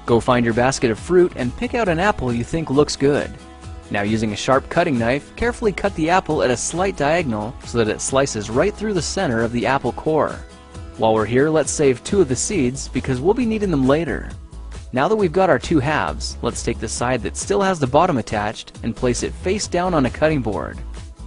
Go find your basket of fruit and pick out an apple you think looks good. Now, using a sharp cutting knife, carefully cut the apple at a slight diagonal so that it slices right through the center of the apple core. While we're here, let's save 2 of the seeds because we'll be needing them later. Now that we've got our 2 halves, let's take the side that still has the bottom attached and place it face down on a cutting board.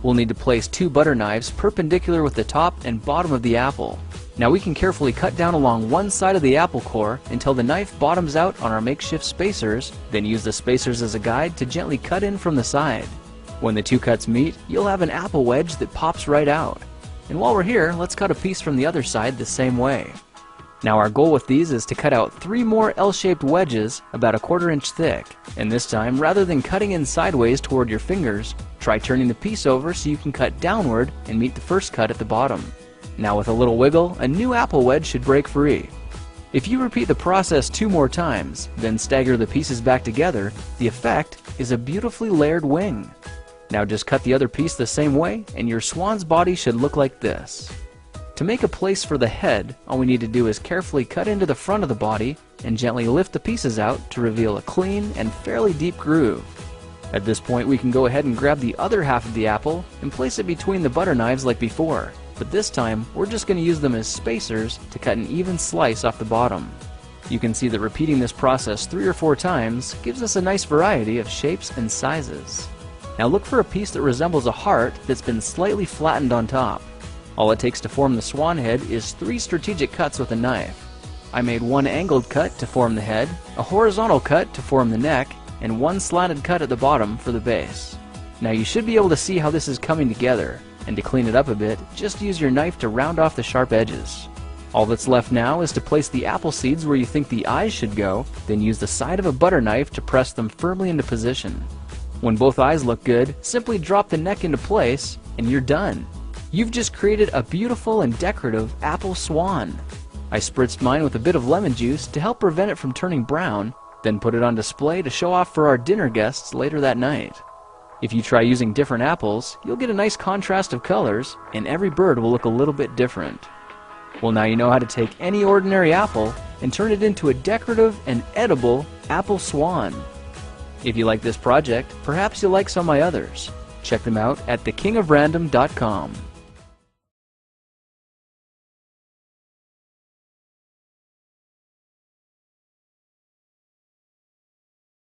We'll need to place 2 butter knives perpendicular with the top and bottom of the apple. Now we can carefully cut down along one side of the apple core until the knife bottoms out on our makeshift spacers, then use the spacers as a guide to gently cut in from the side. When the 2 cuts meet, you'll have an apple wedge that pops right out. And while we're here, let's cut a piece from the other side the same way. Now our goal with these is to cut out 3 more L-shaped wedges about 1/4 inch thick. And this time, rather than cutting in sideways toward your fingers, try turning the piece over so you can cut downward and meet the first cut at the bottom. Now with a little wiggle, a new apple wedge should break free. If you repeat the process 2 more times, then stagger the pieces back together, the effect is a beautifully layered wing. Now just cut the other piece the same way and your swan's body should look like this. To make a place for the head, all we need to do is carefully cut into the front of the body and gently lift the pieces out to reveal a clean and fairly deep groove. At this point we can go ahead and grab the other half of the apple and place it between the butter knives like before, but this time we're just going to use them as spacers to cut an even slice off the bottom. You can see that repeating this process 3 or 4 times gives us a nice variety of shapes and sizes. Now look for a piece that resembles a heart that's been slightly flattened on top. All it takes to form the swan head is 3 strategic cuts with a knife. I made 1 angled cut to form the head, a horizontal cut to form the neck, and 1 slanted cut at the bottom for the base. Now you should be able to see how this is coming together, and to clean it up a bit, just use your knife to round off the sharp edges. All that's left now is to place the apple seeds where you think the eyes should go, then use the side of a butter knife to press them firmly into position. When both eyes look good, simply drop the neck into place, and you're done. You've just created a beautiful and decorative apple swan. I spritzed mine with a bit of lemon juice to help prevent it from turning brown, then put it on display to show off for our dinner guests later that night. If you try using different apples, you'll get a nice contrast of colors, and every bird will look a little bit different. Well, now you know how to take any ordinary apple and turn it into a decorative and edible apple swan. If you like this project, perhaps you'll like some of my others. Check them out at thekingofrandom.com.